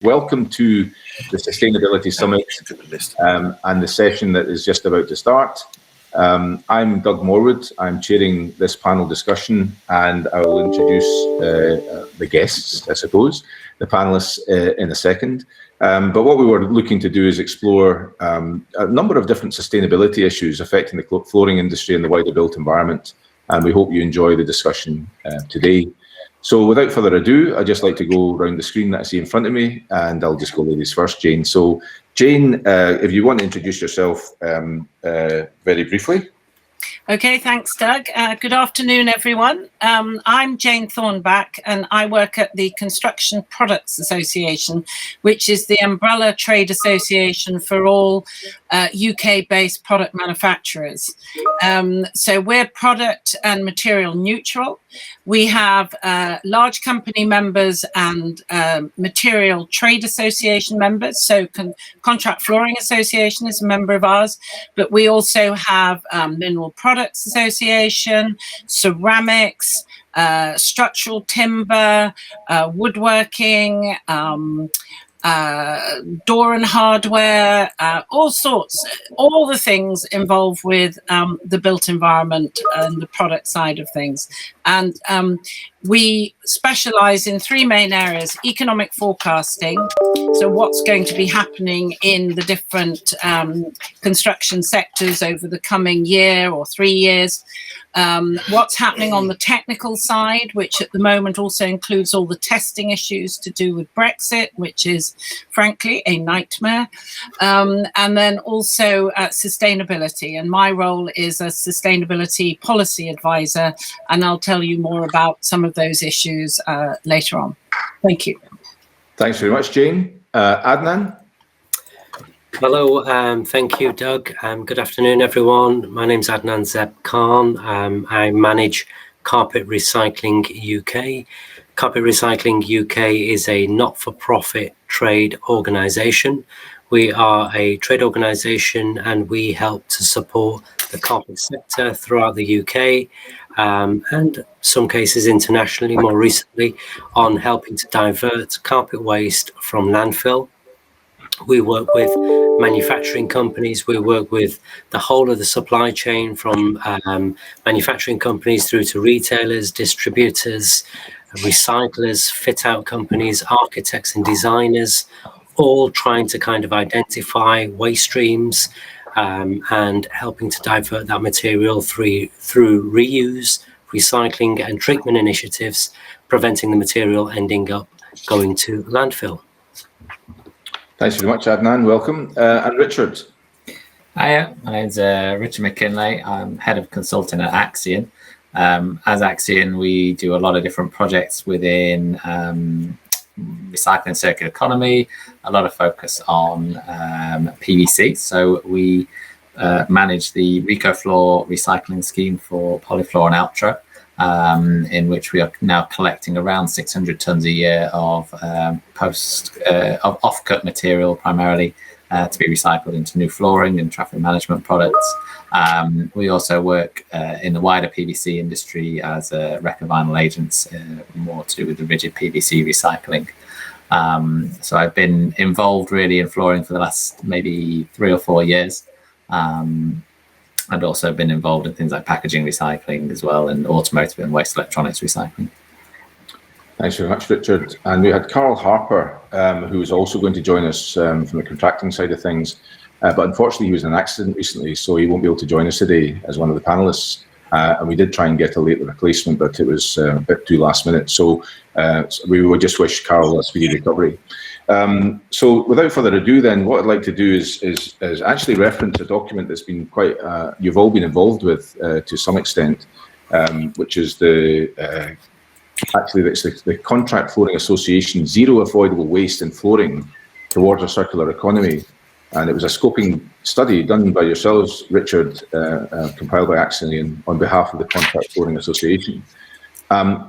Welcome to the Sustainability Summit and the session that is just about to start. I'm Doug Morwood. I'm chairing this panel discussion, and I will introduce the guests, I suppose, the panelists in a second. But what we were looking to do is explore a number of different sustainability issues affecting the flooring industry and the wider built environment. And we hope you enjoy the discussion today. So without further ado, I'd just like to go around the screen that I see in front of me, and I'll just go ladies first, Jane. So Jane, if you want to introduce yourself very briefly. Okay, thanks, Doug. Good afternoon, everyone. I'm Jane Thornback, and I work at the Construction Products Association, which is the umbrella trade association for all UK-based product manufacturers. So we're product and material neutral. We have large company members and material trade association members. So Contract Flooring Association is a member of ours, but we also have Mineral Products Association, ceramics, structural timber, woodworking, door and hardware, all sorts, all the things involved with the built environment and the product side of things. And we specialize in three main areas: economic forecasting, so what's going to be happening in the different construction sectors over the coming year or 3 years, what's happening on the technical side, which at the moment also includes all the testing issues to do with Brexit, which is frankly a nightmare, and then also sustainability. And my role is a sustainability policy advisor, and I'll tell you more about some of those issues later on. Thank you. Thanks very much, Jane. Adnan? Hello, thank you, Doug. Good afternoon, everyone. My name's Adnan Zeb Khan. I manage Carpet Recycling UK. Carpet Recycling UK is a not-for-profit trade organisation. We are a trade organisation, and we help to support the carpet sector throughout the UK, and some cases internationally, more recently, on helping to divert carpet waste from landfill. We work with manufacturing companies. We work with the whole of the supply chain, from manufacturing companies through to retailers, distributors, recyclers, fit-out companies, architects and designers, all trying to kind of identify waste streams and helping to divert that material through reuse, recycling and treatment initiatives, preventing the material ending up going to landfill. Thanks very much, Adnan. Welcome. And Richard? Hiya, my name's Richard McKinlay. I'm head of consulting at Axion. As Axion, we do a lot of different projects within recycling, circular economy, a lot of focus on PVC. So we manage the RecoFloor recycling scheme for Polyfloor and Ultra, in which we are now collecting around 600 tons a year of of off-cut material, primarily to be recycled into new flooring and traffic management products. We also work in the wider PVC industry as Recovinyl agents, more to do with the rigid PVC recycling. So I've been involved really in flooring for the last maybe 3 or 4 years. And also been involved in things like packaging recycling as well, and automotive and waste electronics recycling. Thanks very much, Richard. And we had Carl Harper, who is also going to join us from the contracting side of things. But unfortunately, he was in an accident recently, so he won't be able to join us today as one of the panelists. And we did try and get a late replacement, but it was a bit too last minute. So we would just wish Carl a speedy recovery. So without further ado, then, what I'd like to do is actually reference a document that's been quite, you've all been involved with to some extent, which is the Contract Flooring Association Zero Avoidable Waste in Flooring Towards a Circular Economy. And it was a scoping study done by yourselves, Richard, compiled by Axion on behalf of the Contract Flooring Association.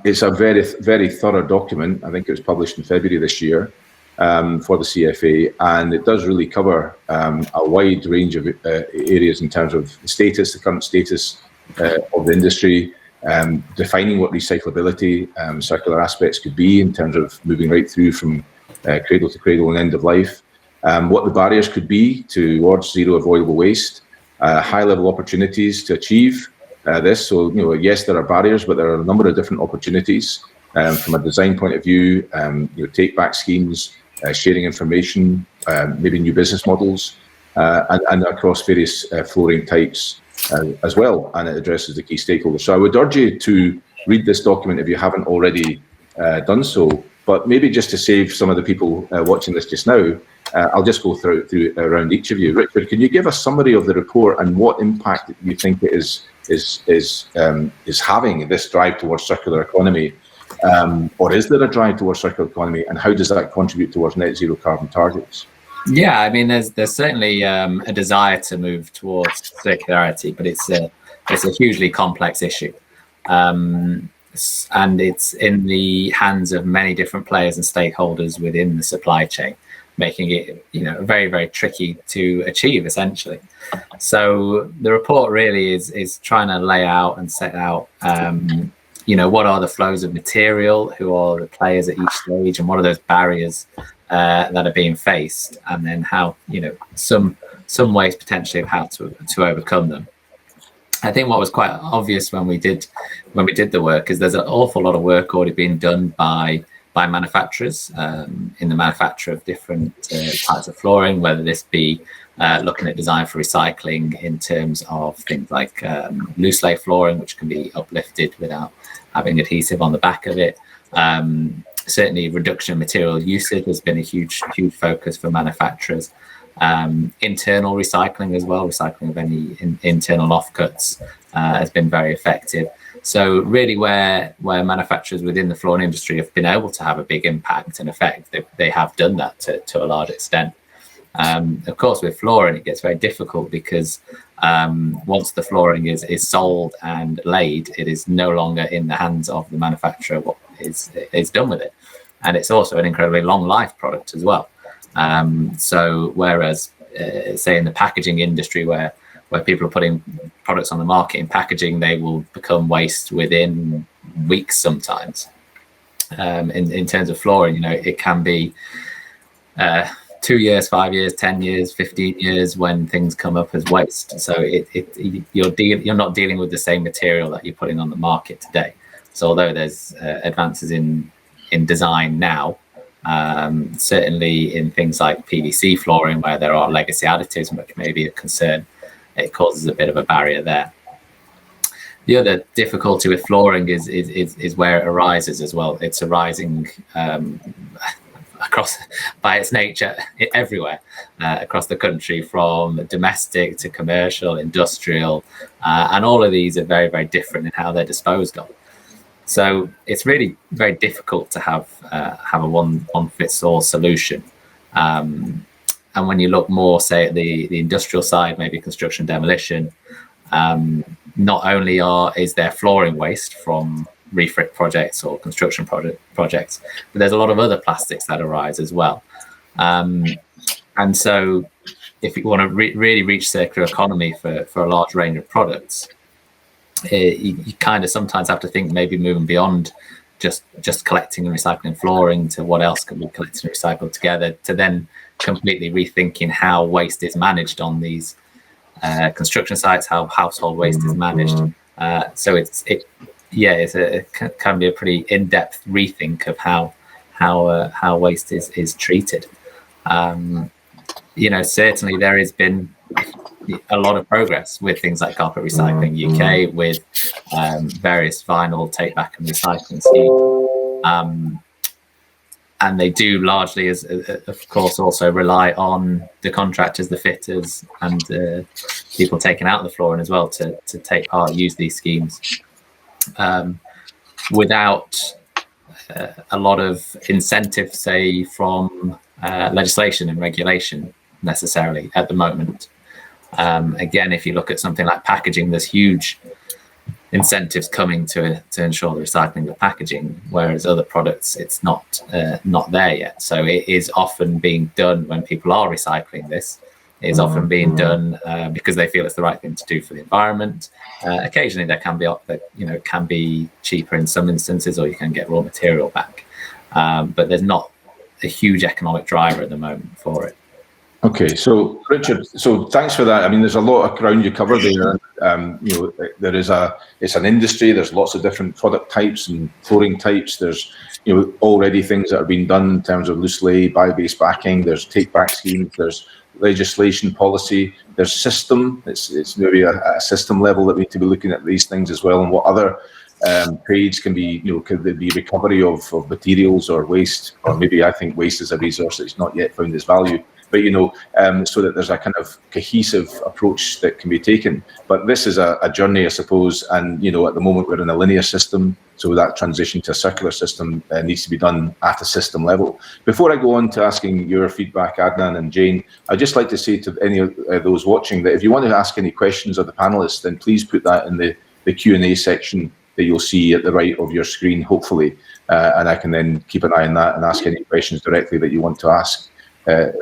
It's a very, very thorough document. I think it was published in February this year. For the CFA, and it does really cover a wide range of areas in terms of the current status of the industry, defining what recyclability, circular aspects could be in terms of moving right through from cradle to cradle and end of life, what the barriers could be towards zero avoidable waste, high level opportunities to achieve this. So, yes, there are barriers, but there are a number of different opportunities from a design point of view, take back schemes, sharing information, maybe new business models, and across various flooring types as well. And it addresses the key stakeholders. So I would urge you to read this document if you haven't already done so. But maybe just to save some of the people watching this just now, I'll just go through around each of you. Richard, can you give a summary of the report and what impact you think it is having, this drive towards circular economy, or is there a drive towards circular economy, and how does that contribute towards net zero carbon targets? Yeah, I mean, there's certainly a desire to move towards circularity, but it's a hugely complex issue. And it's in the hands of many different players and stakeholders within the supply chain, making it, very, very tricky to achieve, essentially. So the report really is trying to lay out and set out, what are the flows of material, who are the players at each stage, and what are those barriers that are being faced, and then how, some ways potentially of how to overcome them. I think what was quite obvious when we did the work is there's an awful lot of work already being done by manufacturers in the manufacture of different types of flooring, whether this be looking at design for recycling in terms of things like loose lay flooring, which can be uplifted without having adhesive on the back of it. Certainly reduction in material usage has been a huge focus for manufacturers. Internal recycling as well, recycling of any internal offcuts has been very effective. So really where manufacturers within the flooring industry have been able to have a big impact and effect, they have done that to a large extent. Of course, with flooring, it gets very difficult because once the flooring is sold and laid, it is no longer in the hands of the manufacturer what is done with it. And it's also an incredibly long life product as well. So whereas, say in the packaging industry where people are putting products on the market in packaging, they will become waste within weeks sometimes. In terms of flooring, it can be 2 years, 5 years, 10 years, 15 years when things come up as waste. So you're not dealing with the same material that you're putting on the market today. So although there's advances in design now, certainly in things like PVC flooring where there are legacy additives, which may be a concern, it causes a bit of a barrier there. The other difficulty with flooring is where it arises as well. It's arising across, by its nature, everywhere across the country, from domestic to commercial, industrial, and all of these are very, very different in how they're disposed of. So it's really very difficult to have a one fits all solution. And when you look more, say, at the industrial side, maybe construction demolition, not only is there flooring waste from refit projects or construction projects, but there's a lot of other plastics that arise as well. And so if you want to really reach circular economy for a large range of products, you kind of sometimes have to think maybe moving beyond just collecting and recycling flooring to what else can be collected and recycled together, to then completely rethinking how waste is managed on these construction sites, how household waste is managed. So it can be a pretty in-depth rethink of how waste is treated. Certainly there has been a lot of progress with things like Carpet Recycling UK, with various vinyl take back and recycling schemes. And they do largely, as of course, also rely on the contractors, the fitters, and people taking out the flooring as well to take part, use these schemes. Without a lot of incentive, say, from legislation and regulation necessarily at the moment. Again, if you look at something like packaging, there's huge incentives coming to ensure the recycling of packaging, whereas other products, it's not there yet. So it is often being done when people are recycling this. It is often being done because they feel it's the right thing to do for the environment. Occasionally, there can be, it can be cheaper in some instances, or you can get raw material back. But there's not a huge economic driver at the moment for it. Okay, so Richard, so thanks for that. I mean, there's a lot of ground you covered there. It's an industry. There's lots of different product types and flooring types. There's, already things that are being done in terms of loose lay, bio-based backing. There's take-back schemes. There's legislation, policy. There's system. It's maybe a system level that we need to be looking at these things as well, and what other trades can be. Could there be recovery of materials or waste, or maybe I think waste is a resource that's not yet found its value. But so that there's a kind of cohesive approach that can be taken. But this is a journey, I suppose, and at the moment we're in a linear system, so that transition to a circular system needs to be done at a system level. Before I go on to asking your feedback, Adnan and Jane, I'd just like to say to any of those watching that if you want to ask any questions of the panelists, then please put that in the Q&A section that you'll see at the right of your screen, hopefully, and I can then keep an eye on that and ask any questions directly that you want to ask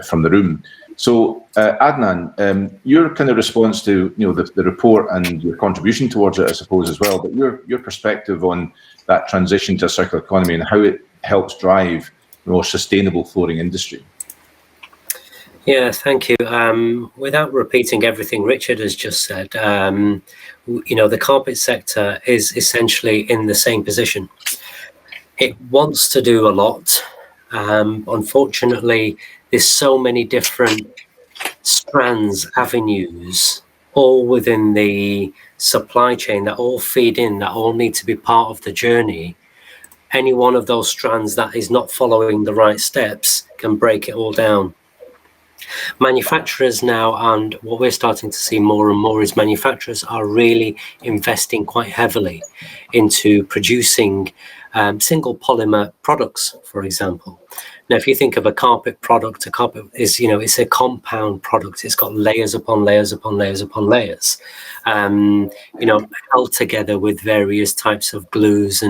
from the room. So Adnan, your kind of response to the report and your contribution towards it, I suppose, as well, but your perspective on that transition to a circular economy and how it helps drive a more sustainable flooring industry. Yeah, thank you. Without repeating everything Richard has just said, the carpet sector is essentially in the same position. It wants to do a lot. Unfortunately, there's so many different strands, avenues, all within the supply chain that all feed in, that all need to be part of the journey. Any one of those strands that is not following the right steps can break it all down. Manufacturers now, and what we're starting to see more and more, is manufacturers are really investing quite heavily into producing single polymer products, for example. Now, if you think of a carpet product, a carpet is, it's a compound product. It's got layers upon layers upon layers upon layers, held together with various types of glues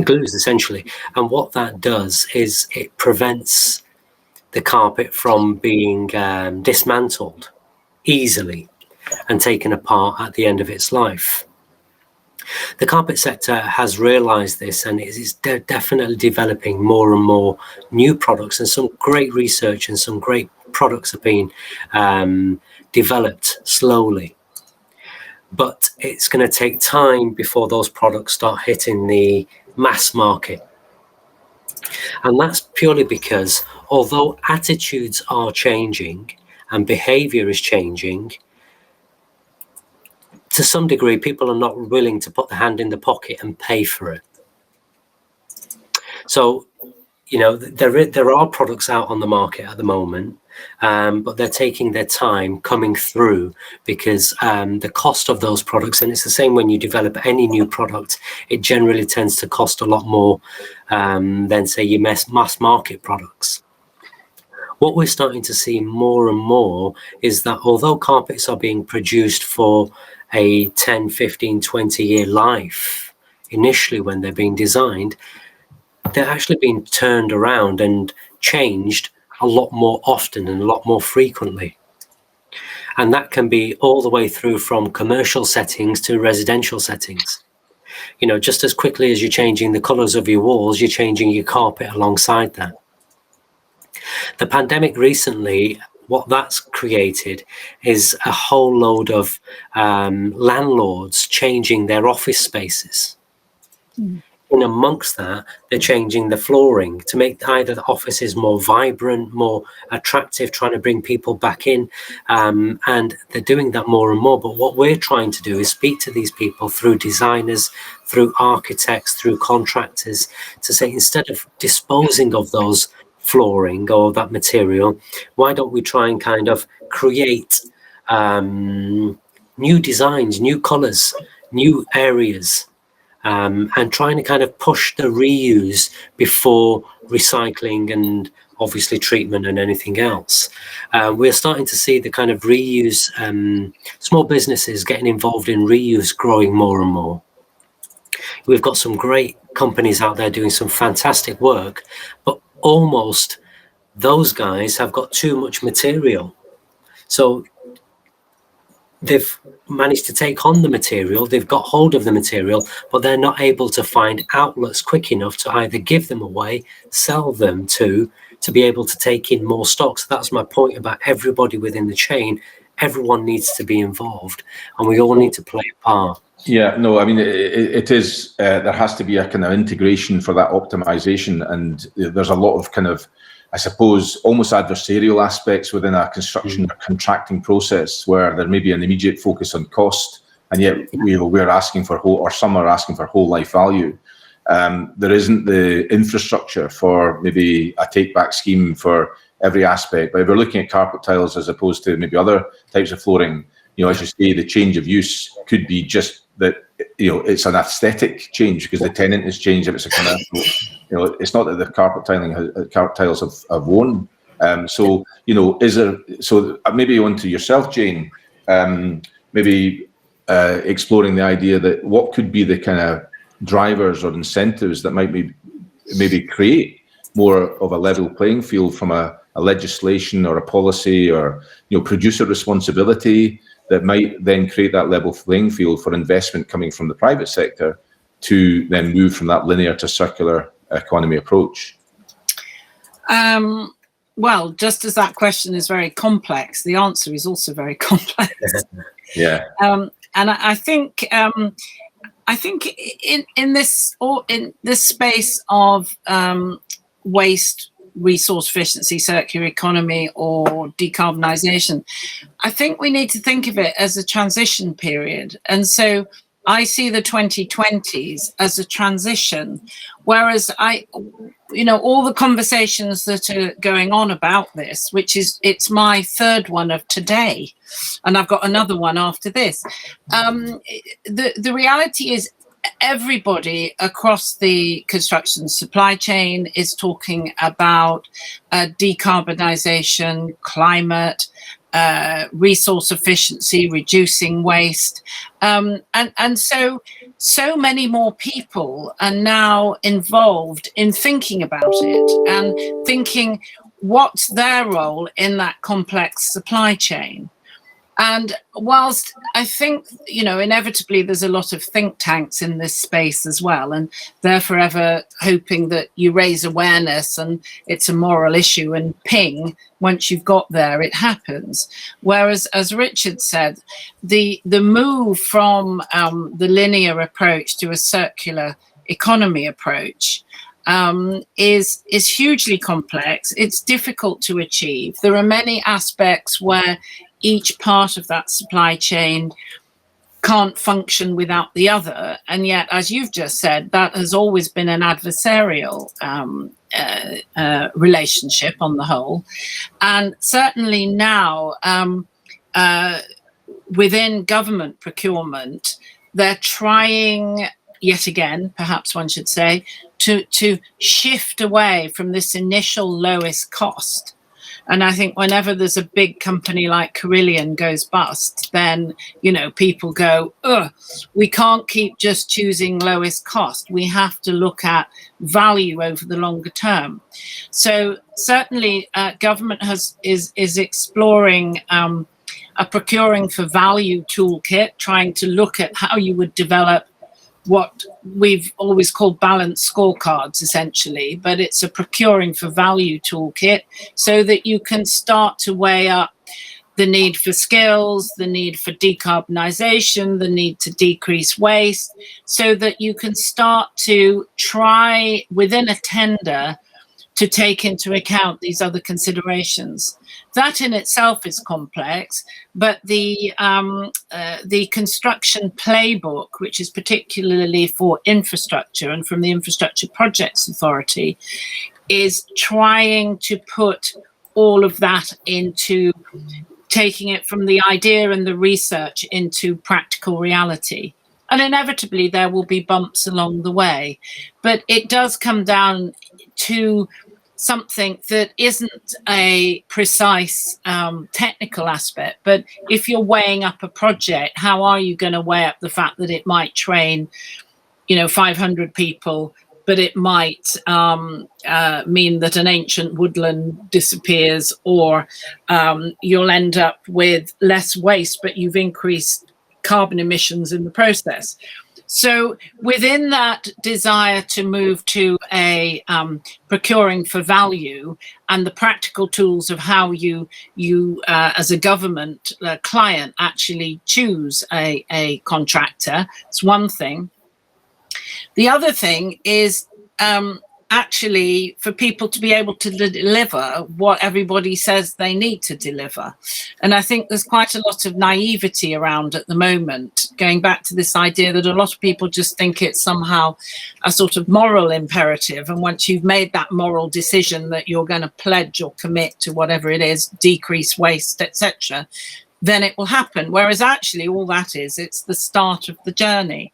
essentially. And what that does is it prevents the carpet from being dismantled easily and taken apart at the end of its life. The carpet sector has realized this, and is definitely developing more and more new products, and some great research and some great products are being developed slowly. But it's going to take time before those products start hitting the mass market. And that's purely because although attitudes are changing and behavior is changing, to some degree, people are not willing to put the hand in the pocket and pay for it. So, there are products out on the market at the moment, but they're taking their time coming through because the cost of those products, and it's the same when you develop any new product, it generally tends to cost a lot more than, say, your mass market products. What we're starting to see more and more is that although carpets are being produced for a 10, 15, 20-year life, initially when they're being designed, they're actually being turned around and changed a lot more often and a lot more frequently. And that can be all the way through from commercial settings to residential settings. Just as quickly as you're changing the colours of your walls, you're changing your carpet alongside that. The pandemic recently, what that's created is a whole load of landlords changing their office spaces. In amongst that, they're changing the flooring to make either the offices more vibrant, more attractive, trying to bring people back in. And they're doing that more and more. But what we're trying to do is speak to these people through designers, through architects, through contractors, to say, instead of disposing of those flooring or that material, why don't we try and kind of create new designs, new colors, new areas, and trying to kind of push the reuse before recycling and obviously treatment and anything else. We're starting to see the kind of reuse, small businesses getting involved in reuse growing more and more. We've got some great companies out there doing some fantastic work, but almost those guys have got too much material. So they've managed to take on the material, they've got hold of the material, but they're not able to find outlets quick enough to either give them away, sell them to be able to take in more stock. So that's my point about everybody within the chain. Everyone needs to be involved, and we all need to play a part. Yeah, no, I mean, it is, there has to be a kind of integration for that optimization. And there's a lot of kind of, I suppose, almost adversarial aspects within a construction or contracting process where there may be an immediate focus on cost, and yet we're asking for or some are asking for whole life value. There isn't the infrastructure for maybe a take back scheme for every aspect. But if we're looking at carpet tiles as opposed to maybe other types of flooring, as you say, the change of use could be just that, it's an aesthetic change because the tenant has changed if it's a commercial. It's not that the carpet tiles have worn. So maybe onto yourself, Jane, maybe exploring the idea that what could be the kind of drivers or incentives that might maybe create more of a level playing field from a legislation or a policy or producer responsibility that might then create that level playing field for investment coming from the private sector to then move from that linear to circular economy approach? Well, just as that question is very complex, the answer is also very complex. Yeah. And I think in this space of waste, resource efficiency, circular economy, or decarbonisation, I think we need to think of it as a transition period. And so I see the 2020s as a transition, whereas all the conversations that are going on about this, it's my third one of today, and I've got another one after this. The reality is everybody across the construction supply chain is talking about decarbonisation, climate, resource efficiency, reducing waste, and so many more people are now involved in thinking about it and thinking what's their role in that complex supply chain. And whilst I think, inevitably there's a lot of think tanks in this space as well, and they're forever hoping that you raise awareness and it's a moral issue and ping, once you've got there, it happens. Whereas, as Richard said, the move from the linear approach to a circular economy approach is hugely complex. It's difficult to achieve. There are many aspects where each part of that supply chain can't function without the other. And yet, as you've just said, that has always been an adversarial relationship on the whole. And certainly now, within government procurement, they're trying, yet again, perhaps one should say, to shift away from this initial lowest cost. And I think whenever there's a big company like Carillion goes bust, then, people go, we can't keep just choosing lowest cost. We have to look at value over the longer term. So certainly government is exploring a procuring for value toolkit, trying to look at how you would develop what we've always called balanced scorecards, essentially, but it's a procuring for value toolkit so that you can start to weigh up the need for skills, the need for decarbonisation, the need to decrease waste, so that you can start to try within a tender to take into account these other considerations. That in itself is complex, but the construction playbook, which is particularly for infrastructure and from the Infrastructure Projects Authority, is trying to put all of that into taking it from the idea and the research into practical reality. And inevitably there will be bumps along the way, but it does come down to something that isn't a precise technical aspect. But if you're weighing up a project, how are you going to weigh up the fact that it might train 500 people but it might mean that an ancient woodland disappears, or you'll end up with less waste, but you've increased carbon emissions in the process. So within that desire to move to a procuring for value, and the practical tools of how you as a government client actually choose a contractor, it's one thing. The other thing is actually for people to be able to deliver what everybody says they need to deliver. And I think there's quite a lot of naivety around at the moment, going back to this idea that a lot of people just think it's somehow a sort of moral imperative. And once you've made that moral decision that you're going to pledge or commit to whatever it is, decrease waste, etc., then it will happen. Whereas actually all that is, it's the start of the journey.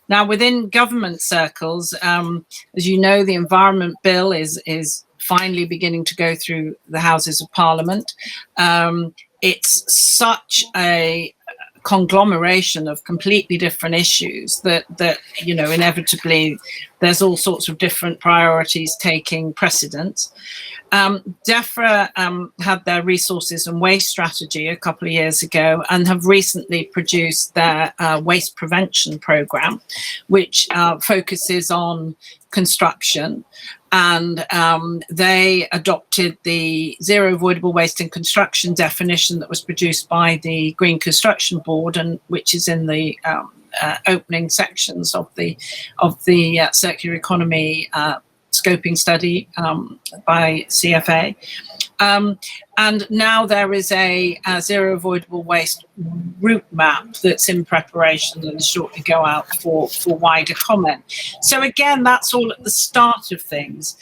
Now, within government circles, as you know, the Environment Bill is finally beginning to go through the Houses of Parliament. It's such a conglomeration of completely different issues that you know, inevitably there's all sorts of different priorities taking precedence. DEFRA had their resources and waste strategy a couple of years ago and have recently produced their waste prevention program, which focuses on construction. And they adopted the zero avoidable waste in construction definition that was produced by the Green Construction Board, and which is in the opening sections of the circular economy scoping study by CFA. And now there is a zero avoidable waste route map that's in preparation and shortly go out for wider comment. So again, that's all at the start of things.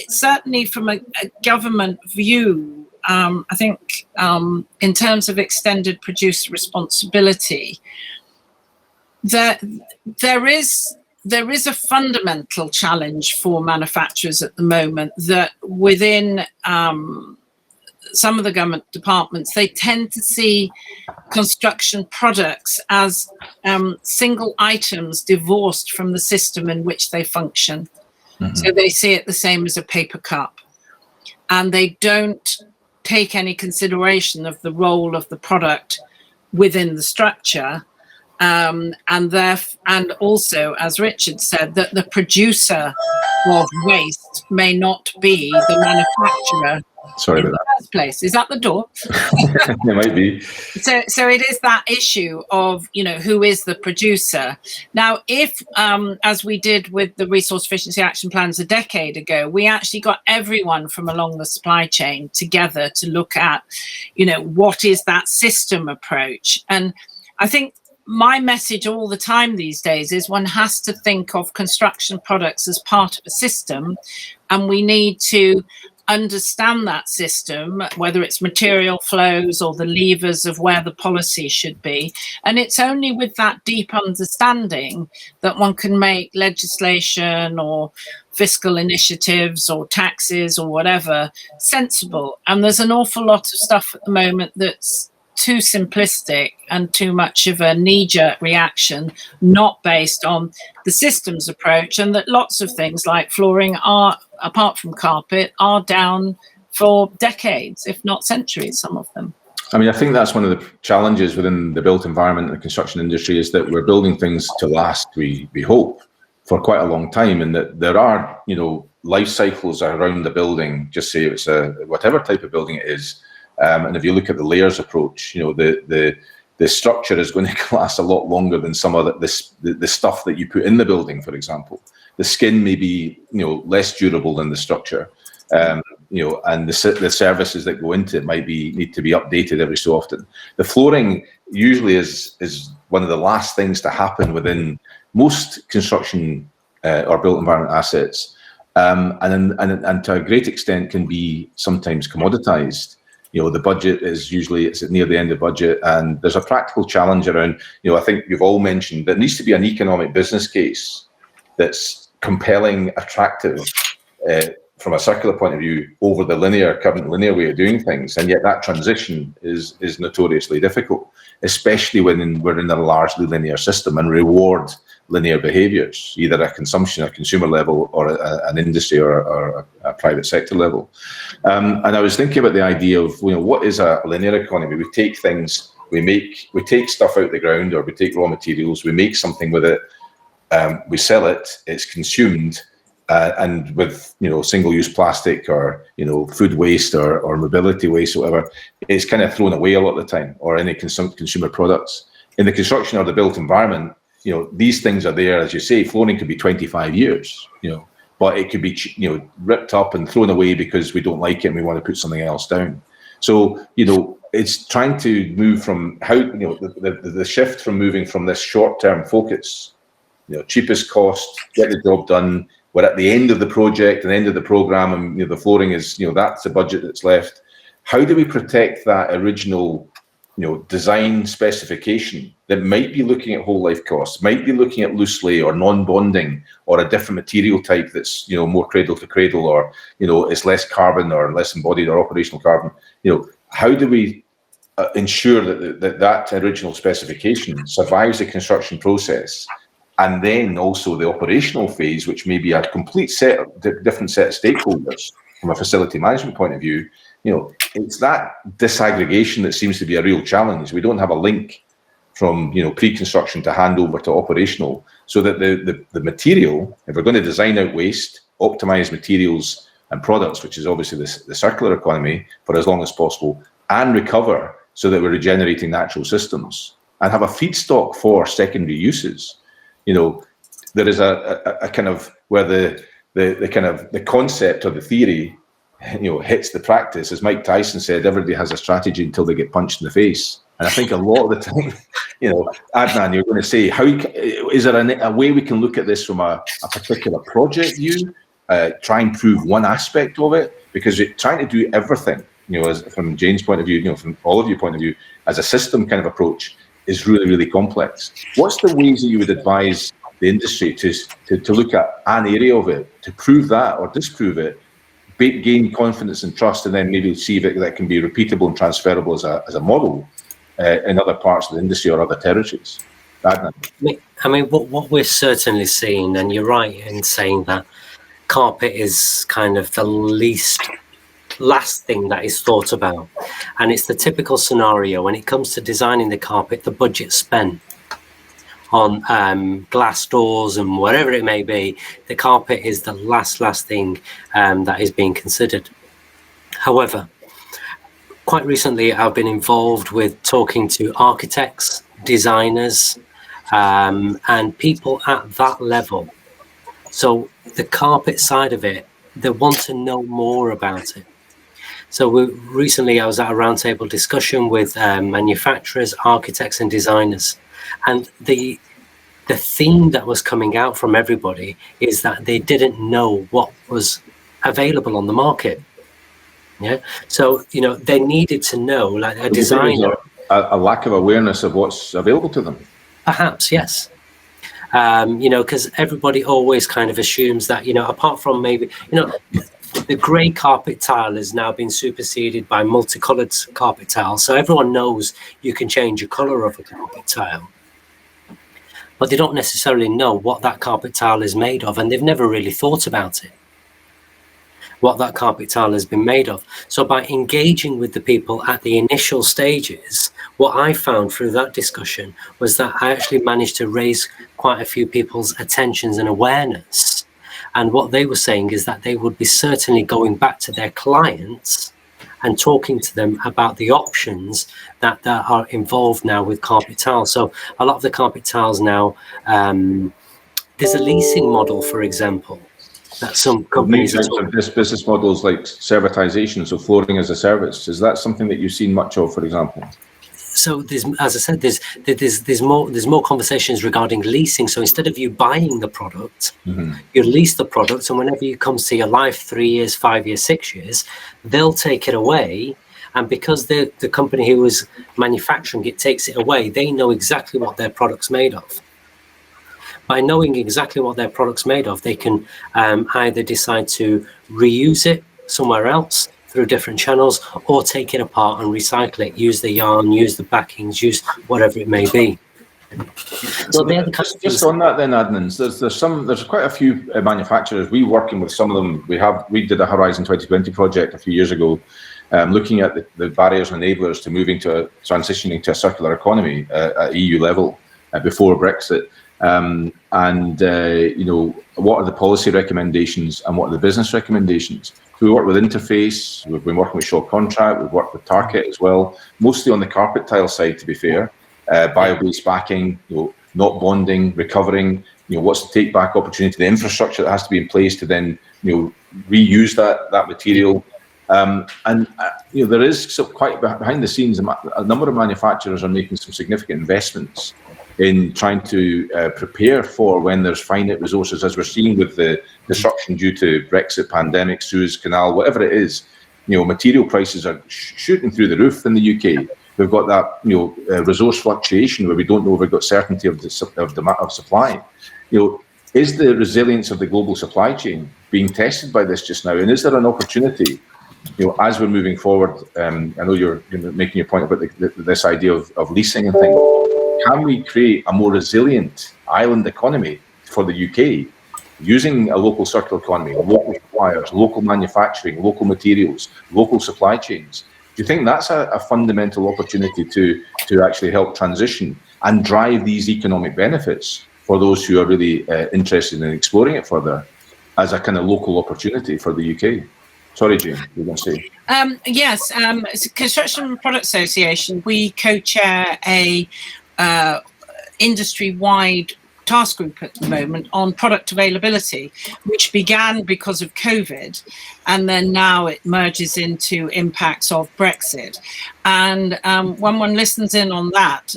Certainly from a government view, I think in terms of extended producer responsibility, there is a fundamental challenge for manufacturers at the moment that within some of the government departments, they tend to see construction products as single items divorced from the system in which they function. Mm-hmm. So they see it the same as a paper cup, and they don't take any consideration of the role of the product within the structure. And also, as Richard said, that the producer of waste may not be the manufacturer. Sorry about that. First place. Is that the door? It might be. So it is that issue of, you know, who is the producer. Now, if, as we did with the resource efficiency action plans a decade ago, we actually got everyone from along the supply chain together to look at, you know, what is that system approach? And I think my message all the time these days is one has to think of construction products as part of a system, and we need to understand that system, whether it's material flows or the levers of where the policy should be. And it's only with that deep understanding that one can make legislation or fiscal initiatives or taxes or whatever sensible. And there's an awful lot of stuff at the moment that's too simplistic and too much of a knee-jerk reaction, not based on the systems approach, and that lots of things like flooring are, apart from carpet, are down for decades, if not centuries, some of them. I mean, I think that's one of the challenges within the built environment and the construction industry, is that we're building things to last, we hope, for quite a long time, and that there are, you know, life cycles around the building, just say it's a whatever type of building it is. And if you look at the layers approach, you know, the structure is going to last a lot longer than some of the stuff that you put in the building, for example. The skin may be, you know, less durable than the structure, you know, and the services that go into it might need to be updated every so often. The flooring usually is one of the last things to happen within most construction or built environment assets, and to a great extent can be sometimes commoditized. You know, the budget is usually, it's near the end of budget, and there's a practical challenge around, you know, I think you've all mentioned, there needs to be an economic business case that's compelling, attractive from a circular point of view over the current linear way of doing things. And yet that transition is notoriously difficult, especially when we're in a largely linear system and reward linear behaviours, either at consumption or consumer level, or an industry or a private sector level. And I was thinking about the idea of, what is a linear economy? We take things, we take stuff out the ground, or we take raw materials, we make something with it, we sell it, it's consumed, and with single-use plastic or food waste or mobility waste or whatever, it's kind of thrown away a lot of the time, or any consumer products. In the construction or the built environment, these things are there, as you say. Flooring could be 25 years, but it could be ripped up and thrown away because we don't like it and we want to put something else down. So it's trying to move from the shift from moving from this short-term focus, cheapest cost, get the job done. We're at the end of the project and end of the program, and the flooring is that's the budget that's left. How do we protect that original design specification that might be looking at whole life costs, might be looking at loose lay or non-bonding or a different material type that's more cradle to cradle, or it's less carbon or less embodied or operational carbon? How do we ensure that original specification survives the construction process, and then also the operational phase, which may be a complete different set of stakeholders from a facility management point of view? It's that disaggregation that seems to be a real challenge. We don't have a link from pre-construction to handover to operational, so that the material, if we're going to design out waste, optimize materials and products, which is obviously the circular economy for as long as possible, and recover so that we're regenerating natural systems and have a feedstock for secondary uses. There is a kind of where the concept or the theory hits the practice. As Mike Tyson said, everybody has a strategy until they get punched in the face. And I think a lot of the time, Adnan, you're going to say, is there a way we can look at this from a particular project view, try and prove one aspect of it? Because you're trying to do everything, as from Jane's point of view, from all of your point of view, as a system kind of approach, is really, really complex. What's the ways that you would advise the industry to look at an area of it, to prove that or disprove it, gain confidence and trust, and then maybe see if that can be repeatable and transferable as a model in other parts of the industry or other territories? Adnan. I mean, what we're certainly seeing, and you're right in saying that carpet is kind of the last thing that is thought about, and it's the typical scenario when it comes to designing the carpet. The budget spent on glass doors and whatever it may be, the carpet is the last thing that is being considered. However, quite recently I've been involved with talking to architects, designers, and people at that level. So the carpet side of it, they want to know more about it. So recently I was at a roundtable discussion with manufacturers, architects and designers. And the theme that was coming out from everybody is that they didn't know what was available on the market. Yeah. So, they needed to know, like a designer. A lack of awareness of what's available to them. Perhaps, yes. Because everybody always kind of assumes that, apart from maybe, the grey carpet tile has now been superseded by multicolored carpet tile. So everyone knows you can change the color of a carpet tile. But they don't necessarily know what that carpet tile is made of, and they've never really thought about it, what that carpet tile has been made of. So by engaging with the people at the initial stages, what I found through that discussion was that I actually managed to raise quite a few people's attentions and awareness. And what they were saying is that they would be certainly going back to their clients and talking to them about the options that are involved now with carpet tiles. So a lot of the carpet tiles now, there's a leasing model, for example, that some companies are this business models like servitization, so flooring as a service. Is that something that you've seen much of, for example? So there's, as I said, there's more conversations regarding leasing. So instead of you buying the product, you lease the product, and whenever you comes to your life, 3 years, 5 years, 6 years, they'll take it away. And because the company who is manufacturing it takes it away, they know exactly what their product's made of. By knowing exactly what their product's made of, they can either decide to reuse it somewhere else through different channels, or take it apart and recycle it, use the yarn, use the backings, use whatever it may be. So they're the kind of just on that then, Adnan, there's quite a few manufacturers. We're working with some of them. We did a Horizon 2020 project a few years ago, looking at the barriers and enablers to transitioning to a circular economy at EU level before Brexit. What are the policy recommendations and what are the business recommendations? So we work with Interface, we've been working with Shaw Contract, we've worked with Target as well, mostly on the carpet tile side, to be fair. Bio-based backing, not bonding, recovering, what's the take back opportunity, the infrastructure that has to be in place to then, reuse that material. There is quite behind the scenes, a number of manufacturers are making some significant investments in trying to prepare for when there's finite resources, as we're seeing with the disruption due to Brexit, pandemic, Suez Canal, whatever it is. Material prices are shooting through the roof in the UK. We've got that, resource fluctuation where we don't know if we've got certainty of supply. Is the resilience of the global supply chain being tested by this just now? And is there an opportunity, as we're moving forward? I know you're making your point about this idea of leasing and things. Can we create a more resilient island economy for the UK using a local circular economy, local suppliers, local manufacturing, local materials, local supply chains? Do you think that's a fundamental opportunity to actually help transition and drive these economic benefits for those who are really interested in exploring it further as a kind of local opportunity for the UK? Sorry, Jane, you were going to say. Yes, Construction Product Association, we co-chair a industry-wide task group at the moment on product availability, which began because of COVID, and then now it merges into impacts of Brexit. And when one listens in on that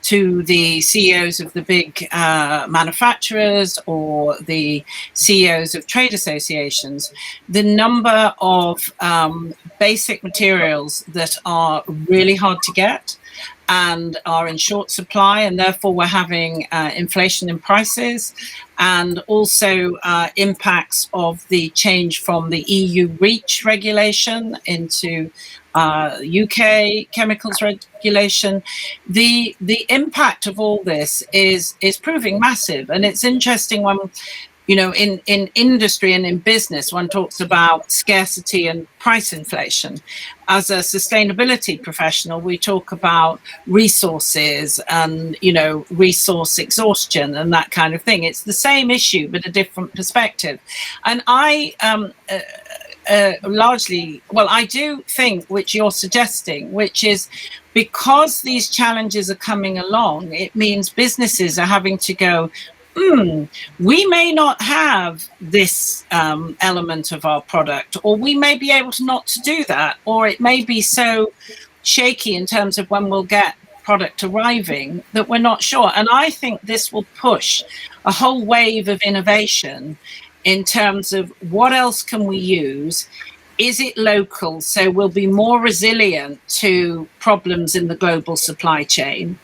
to the CEOs of the big manufacturers or the CEOs of trade associations, the number of basic materials that are really hard to get and are in short supply, and therefore we're having inflation in prices, and also impacts of the change from the EU REACH regulation into UK chemicals regulation. The impact of all this is proving massive, and it's interesting when, in industry and in business, one talks about scarcity and price inflation. As a sustainability professional, we talk about resources and, resource exhaustion and that kind of thing. It's the same issue, but a different perspective. And I I do think, which you're suggesting, which is because these challenges are coming along, it means businesses are having to go, we may not have this element of our product, or we may be able to not to do that, or it may be so shaky in terms of when we'll get product arriving that we're not sure. And I think this will push a whole wave of innovation in terms of what else can we use? Is it local? So we'll be more resilient to problems in the global supply chain.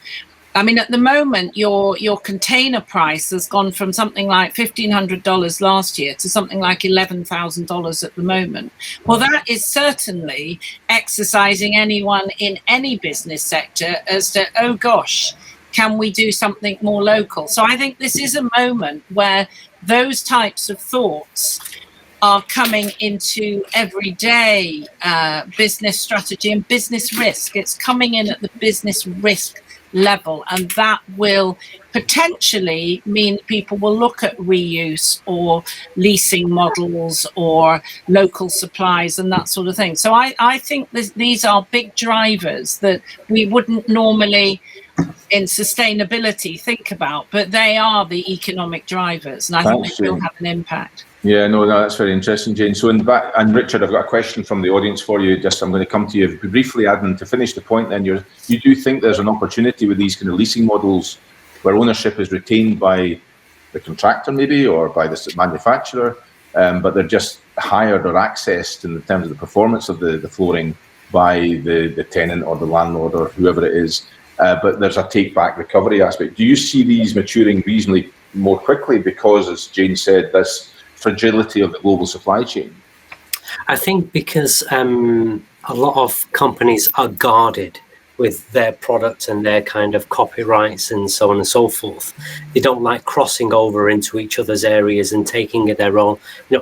I mean, at the moment, your container price has gone from something like $1,500 last year to something like $11,000 at the moment. Well, that is certainly exercising anyone in any business sector as to, oh gosh, can we do something more local? So I think this is a moment where those types of thoughts are coming into everyday business strategy and business risk. It's coming in at the business risk level, and that will potentially mean people will look at reuse or leasing models or local supplies and that sort of thing. So I think these are big drivers that we wouldn't normally in sustainability think about, but they are the economic drivers, and I think they will have an impact. Yeah, no, that's very interesting, Jane. So and Richard, I've got a question from the audience for you. I'm going to come to you briefly, Adnan, to finish the point. Then you do think there's an opportunity with these kind of leasing models where ownership is retained by the contractor, maybe, or by the manufacturer, but they're just hired or accessed in terms of the performance of the flooring by the tenant or the landlord or whoever it is. But there's a take-back recovery aspect. Do you see these maturing reasonably more quickly because, as Jane said, this fragility of the global supply chain? I think because a lot of companies are guarded with their product and their kind of copyrights and so on and so forth. They don't like crossing over into each other's areas and taking their own,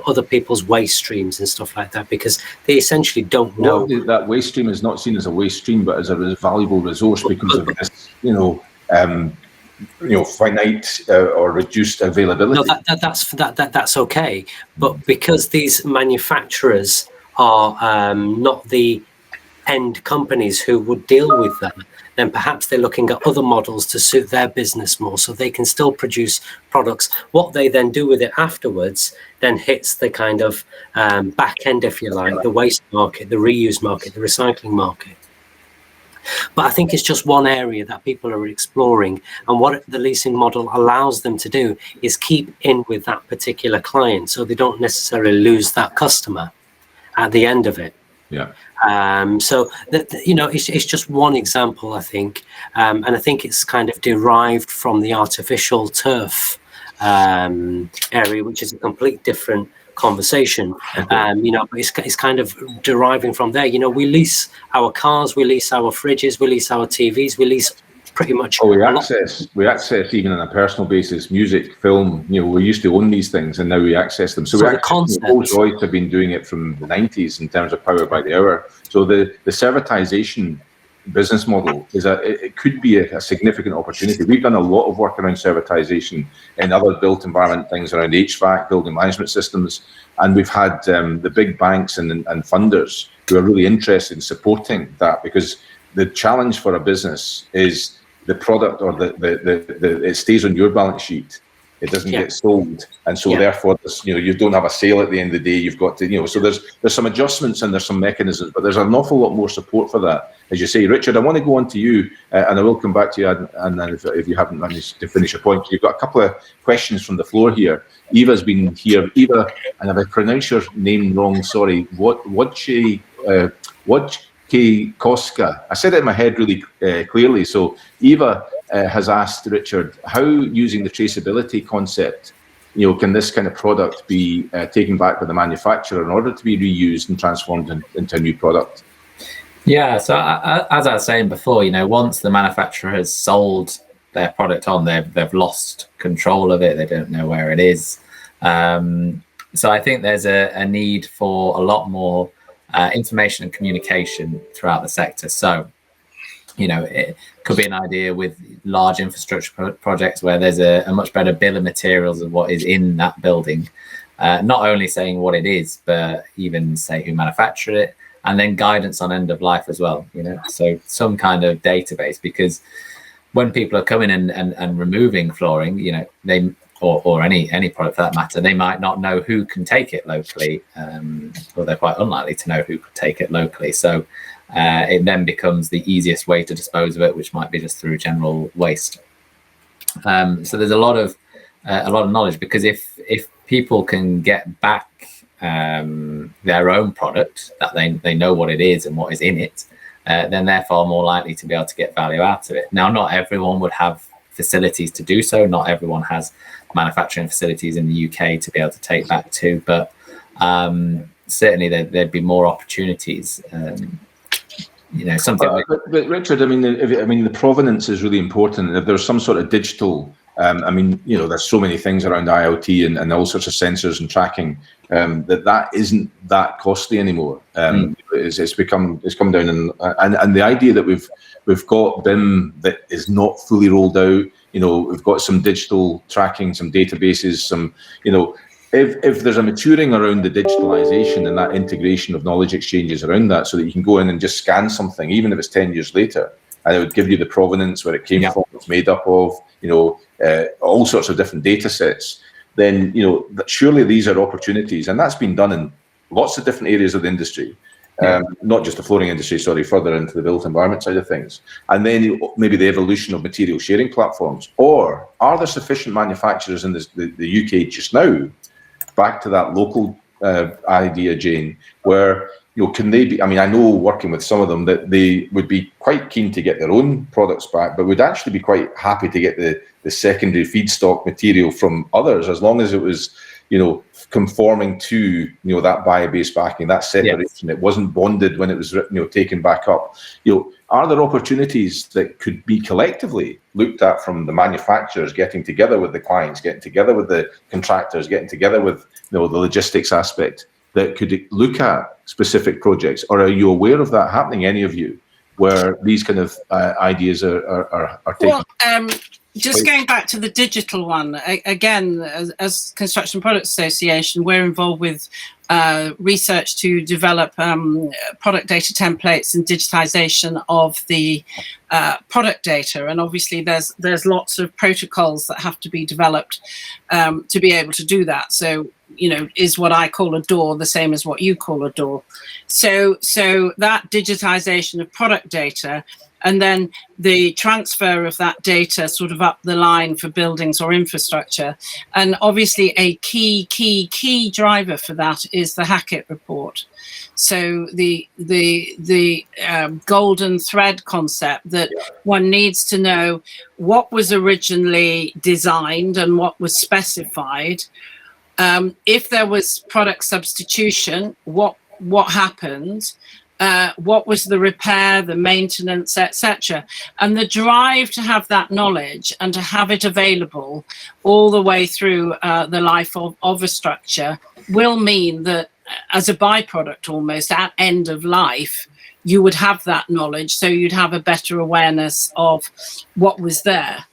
other people's waste streams and stuff like that, because they essentially don't know. That waste stream is not seen as a waste stream, but as a valuable resource because of this, finite or reduced availability. No, that's okay, but because these manufacturers are not the end companies who would deal with that, then perhaps they're looking at other models to suit their business more, so they can still produce products. What they then do with it afterwards then hits the kind of back end, if you like, the waste market, the reuse market, the recycling market. But I think it's just one area that people are exploring, and what the leasing model allows them to do is keep in with that particular client, so they don't necessarily lose that customer at the end of it. Yeah. So it's just one example, I think, and I think it's kind of derived from the artificial turf area, which is a complete different conversation. But it's kind of deriving from there. We lease our cars, we lease our fridges, we lease our TVs, we lease pretty much. We access even on a personal basis, music, film. We used to own these things, and now we access them. So Rolls-Royce have been doing it from the 90s in terms of power by the hour. So the servitization business model it could be a significant opportunity. We've done a lot of work around servitization in other built environment things around HVAC, building management systems, and we've had the big banks and funders who are really interested in supporting that, because the challenge for a business is the product, or it stays on your balance sheet. It doesn't get sold, and so therefore, you don't have a sale at the end of the day. You've got to, so there's some adjustments and there's some mechanisms, but there's an awful lot more support for that, as you say, Richard. I want to go on to you, and I will come back to you, and then if you haven't managed to finish a point, you've got a couple of questions from the floor here. Eva's been here. Eva, and if I pronounce your name wrong, sorry. Wojciechowska. I said it in my head really clearly. So Eva has asked Richard, how, using the traceability concept, can this kind of product be taken back by the manufacturer in order to be reused and transformed into a new product? Yeah, so as I was saying before, once the manufacturer has sold their product on, they've lost control of it. They don't know where it is. So I think there's a need for a lot more information and communication throughout the sector. So, it could be an idea with large infrastructure projects where there's a much better bill of materials of what is in that building, not only saying what it is, but even say who manufactured it, and then guidance on end of life as well. So some kind of database, because when people are coming in and removing flooring, they or any product for that matter, they might not know who can take it locally, or they're quite unlikely to know who could take it locally. So it then becomes the easiest way to dispose of it, which might be just through general waste. So there's a lot of knowledge, because if people can get back their own product, that they know what it is and what is in it, then they're far more likely to be able to get value out of it. Now, not everyone would have facilities to do so. Not everyone has manufacturing facilities in the UK to be able to take back to, but certainly there'd be more opportunities. Something. But Richard, the provenance is really important. If there's some sort of digital, there's so many things around IoT and all sorts of sensors and tracking that isn't that costly anymore. It's come down, and the idea that we've got BIM that is not fully rolled out. We've got some digital tracking, some databases, some, if there's a maturing around the digitalization and that integration of knowledge exchanges around that, so that you can go in and just scan something, even if it's 10 years later, and it would give you the provenance, where it came from, what it's made up of, all sorts of different data sets, then, surely these are opportunities. And that's been done in lots of different areas of the industry. Not just the flooring industry, further into the built environment side of things. And then maybe the evolution of material sharing platforms. Or are there sufficient manufacturers in the UK just now, back to that local idea, Jane, where, can they be, I know working with some of them that they would be quite keen to get their own products back, but would actually be quite happy to get the secondary feedstock material from others, as long as it was, conforming to, that bio-based backing, that separation. It wasn't bonded when it was, taken back up. Are there opportunities that could be collectively looked at from the manufacturers getting together with the clients, getting together with the contractors, getting together with, the logistics aspect, that could look at specific projects? Or are you aware of that happening, any of you, where these kind of ideas are taken? Well, just going back to the digital one, again, as Construction Products Association, we're involved with research to develop product data templates and digitization of the product data. And obviously there's lots of protocols that have to be developed to be able to do that. So, is what I call a door the same as what you call a door? So that digitization of product data, and then the transfer of that data sort of up the line for buildings or infrastructure. And obviously a key driver for that is the Hackett report. So the golden thread concept that one needs to know what was originally designed and what was specified. If there was product substitution, what happened? What was the repair, the maintenance, etc. And the drive to have that knowledge and to have it available all the way through the life of a structure will mean that as a byproduct almost at end of life, you would have that knowledge, so you'd have a better awareness of what was there.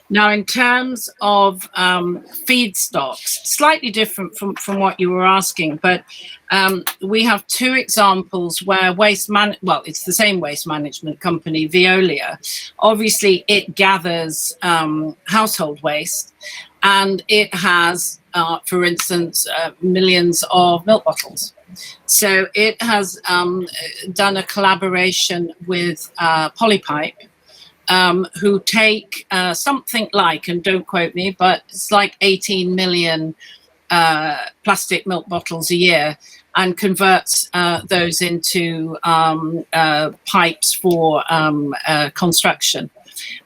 Now, in terms of feedstocks, slightly different from what you were asking, but we have two examples where it's the same waste management company, Veolia. Obviously, it gathers household waste, and it has, for instance, millions of milk bottles. So it has done a collaboration with Polypipe, who take something like, and don't quote me, but it's like 18 million plastic milk bottles a year, and converts those into pipes for construction.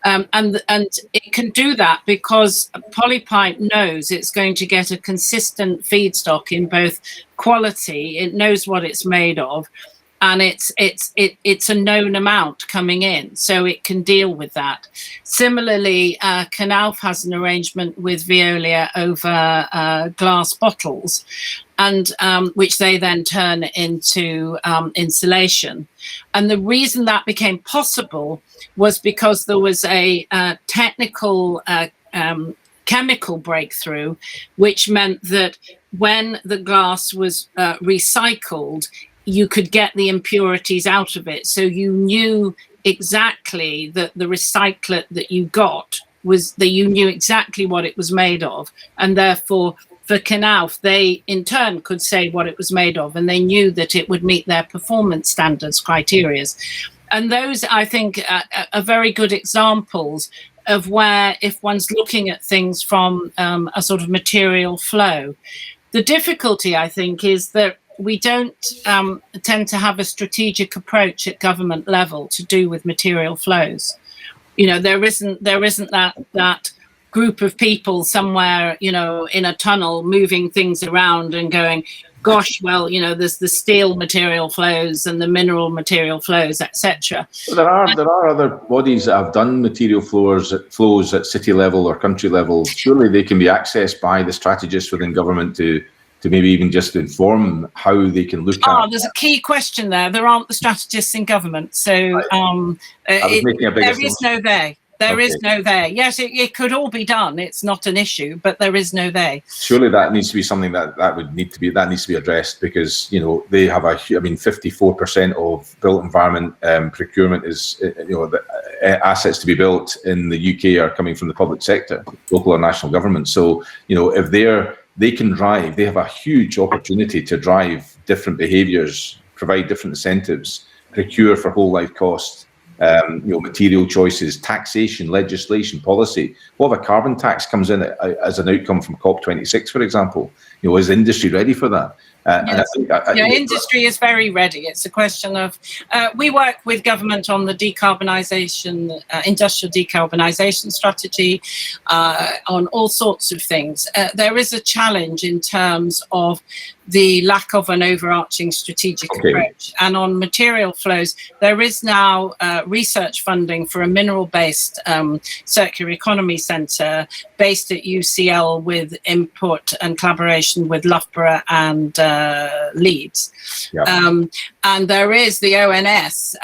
And it can do that because Polypipe knows it's going to get a consistent feedstock in both quality, it knows what it's made of, and it's a known amount coming in, so it can deal with that. Similarly, Knauf has an arrangement with Veolia over glass bottles, and which they then turn into insulation. And the reason that became possible was because there was a technical chemical breakthrough, which meant that when the glass was recycled, you could get the impurities out of it. So you knew exactly that the recyclate that you got was that you knew exactly what it was made of. And therefore, for Knauf, they in turn could say what it was made of, and they knew that it would meet their performance standards criteria. And those, I think, are very good examples of where, if one's looking at things from a sort of material flow, the difficulty, I think, is that we don't tend to have a strategic approach at government level to do with material flows. There isn't that group of people somewhere, in a tunnel moving things around and going, gosh, well, there's the steel material flows and the mineral material flows, etc. There are other bodies that have done material flows at city level or country level. Surely they can be accessed by the strategists within government to maybe even just inform how they can look at. There's a key question there. There aren't the strategists in government, so there is no they. There is no they. Yes, it could all be done. It's not an issue, but there is no they. Surely that needs to be something that needs to be addressed, because they have 54% of built environment procurement is the assets to be built in the UK are coming from the public sector, local or national government. So if they can drive, they have a huge opportunity to drive different behaviours, provide different incentives, procure for whole life costs. Material choices, taxation, legislation, policy. What if a carbon tax comes in as an outcome from COP26, for example? Is the industry ready for that? And I think industry is very ready. It's a question of we work with government on the decarbonisation, industrial decarbonisation strategy, on all sorts of things. There is a challenge in terms of the lack of an overarching strategic approach. And on material flows, there is now research funding for a mineral-based circular economy centre based at UCL with input and collaboration with Loughborough and Leeds. And there is the ONS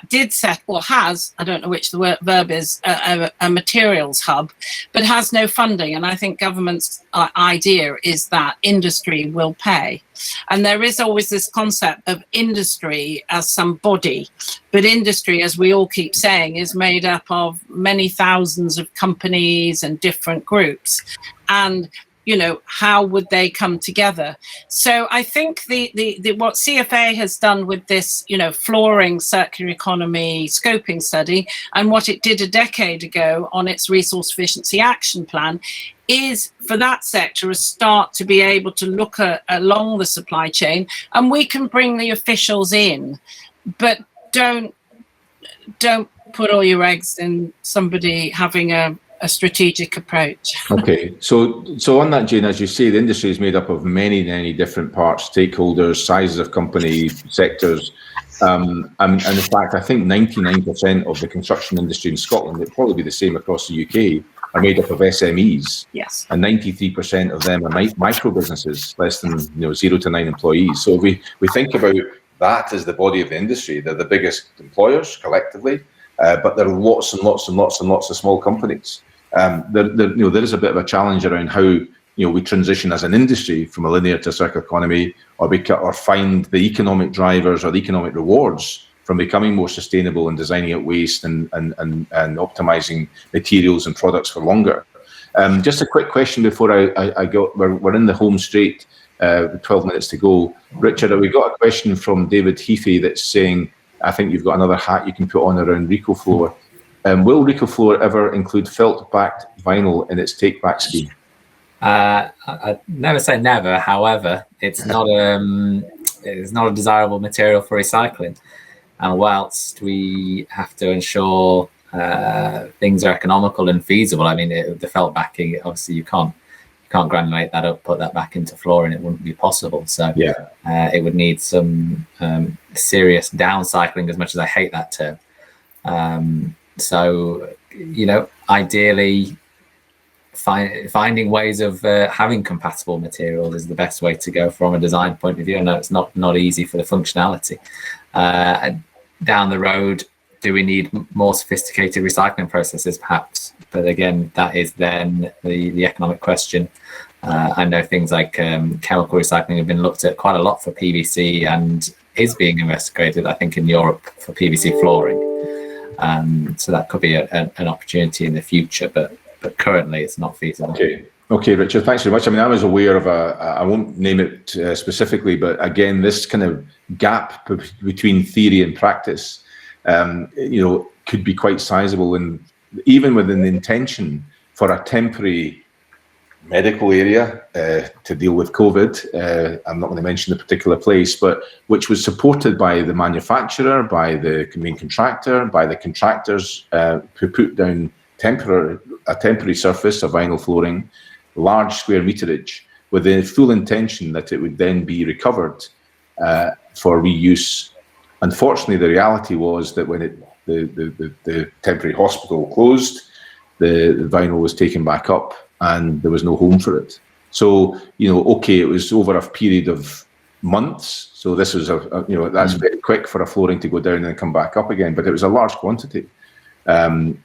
did set, or has, I don't know which the verb is, a materials hub, but has no funding. And I think government's idea is that industry will pay. And there is always this concept of industry as some body, but industry, as we all keep saying, is made up of many thousands of companies and different groups. And how would they come together? So I think the what CFA has done with this, flooring circular economy scoping study, and what it did a decade ago on its resource efficiency action plan, is for that sector a start to be able to look along the supply chain, and we can bring the officials in, but don't put all your eggs in somebody having a strategic approach. Okay, so on that, Jane, as you say, the industry is made up of many different parts, stakeholders, sizes of company, sectors, and in fact, I think 99% of the construction industry in Scotland, it'll probably be the same across the UK, are made up of SMEs. Yes. And 93% of them are micro businesses, less than 0 to 9 employees. So we think about that as the body of the industry. They're the biggest employers collectively, but there are lots and lots of small companies. There is a bit of a challenge around how we transition as an industry from a linear to a circular economy, or find the economic drivers or the economic rewards from becoming more sustainable and designing out waste and optimizing materials and products for longer. Just a quick question before I go. We're in the home straight. 12 minutes to go. Richard, we got a question from David Heafy that's saying, I think you've got another hat you can put on around RecoFloor. Will RecoFloor ever include felt-backed vinyl in its take-back scheme? I never say never. However, it's not a desirable material for recycling. And whilst we have to ensure things are economical and feasible, I mean, the felt backing, obviously you can't granulate that up, put that back into flooring. It wouldn't be possible. So it would need some serious downcycling, as much as I hate that term. So, ideally, finding ways of having compatible materials is the best way to go from a design point of view. I know it's not easy for the functionality. Down the road, do we need more sophisticated recycling processes? Perhaps, but again, that is then the economic question. I know things like chemical recycling have been looked at quite a lot for PVC, and is being investigated, I think, in Europe for PVC flooring. So that could be an opportunity in the future, but currently it's not feasible. Okay, Richard, thanks very much. I mean, I was aware of I won't name it specifically, but again, this kind of gap between theory and practice, could be quite sizable, and even within the intention for a temporary medical area to deal with COVID. I'm not going to mention the particular place, but which was supported by the manufacturer, by the main contractor, by the contractors who put down a temporary surface of vinyl flooring, large square meterage, with the full intention that it would then be recovered for reuse. Unfortunately, the reality was that when the temporary hospital closed, the vinyl was taken back up and there was no home for it. So, it was over a period of months. So this was that's very quick for a flooring to go down and then come back up again, but it was a large quantity.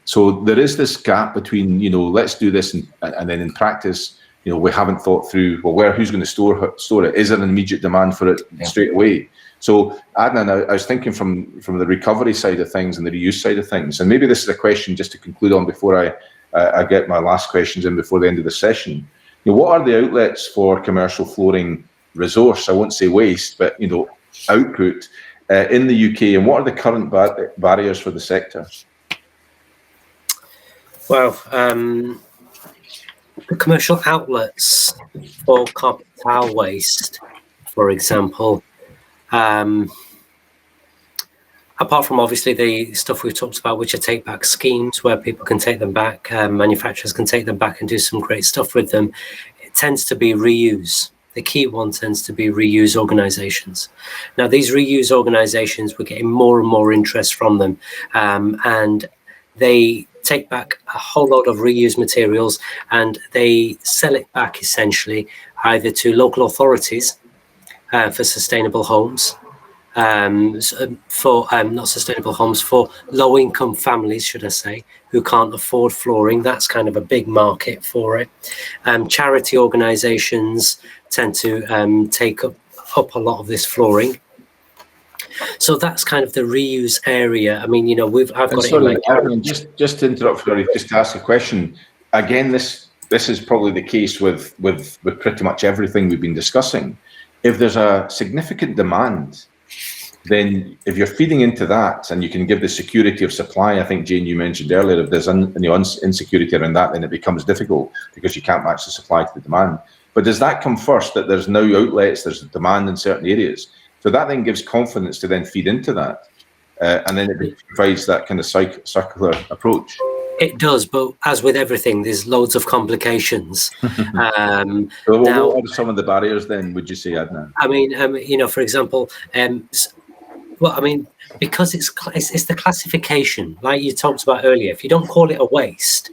So there is this gap between, let's do this and then in practice, we haven't thought through, who's going to store it? Is there an immediate demand for it straight away? So Adnan, I was thinking from the recovery side of things and the reuse side of things, and maybe this is a question just to conclude on before I get my last questions in before the end of the session. What are the outlets for commercial flooring resource? I won't say waste, but output in the UK, and what are the current barriers for the sector? Well, the commercial outlets for carpet tile waste for example. Apart from obviously the stuff we've talked about, which are take back schemes where people can take them back, manufacturers can take them back and do some great stuff with them, it tends to be reuse. The key one tends to be reuse organizations. Now, these reuse organizations, we're getting more and more interest from them, and they take back a whole load of reused materials and they sell it back essentially either to local authorities for sustainable homes, for not sustainable homes, for low-income families, should I say, who can't afford flooring. That's kind of a big market for it. Charity organisations tend to take up a lot of this flooring. So that's kind of the reuse area. I mean, you know, I've got sorry, it in my just to interrupt, sorry, just to ask a question. Again, this is probably the case with pretty much everything we've been discussing. If there's a significant demand, then if you're feeding into that and you can give the security of supply, I think, Jane, you mentioned earlier, if there's insecurity around that, then it becomes difficult because you can't match the supply to the demand. But does that come first, that there's now outlets, there's demand in certain areas? So that then gives confidence to then feed into that. And then it provides that kind of circular approach. It does, but as with everything, there's loads of complications. So now, what are some of the barriers then, would you say, Adnan? I mean, you know, for example, well, I mean, because it's the classification, like you talked about earlier. If you don't call it a waste,